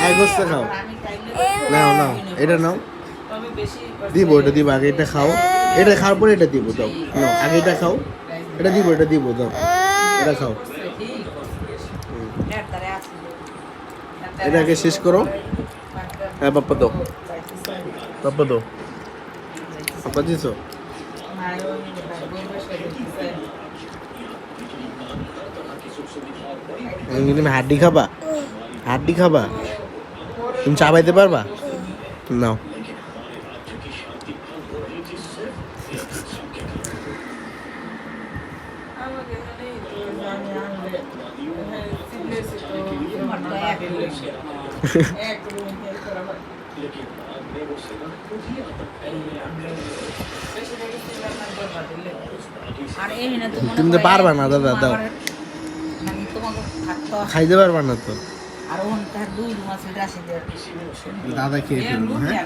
এক হচ্ছে খাও নাও নাও এটা নাও দিব এটা দিব আগে এটা খাও এটা খাওয়ার পরে এটা দিব দাও নাও আগে এটা খাও এটা দিব দাও এটা খাও এটা আগে শেষ করো হ্যাঁ পাপ্পা দাও পাপ্পা দিছো তুমি হাড্ডি খাবা তুমি চাবাইতে পারবা নাও তুমি তো পারবা না দাদা দাও খাইতে পারবা না তো দাদা খেয়ে ফেলবো হ্যাঁ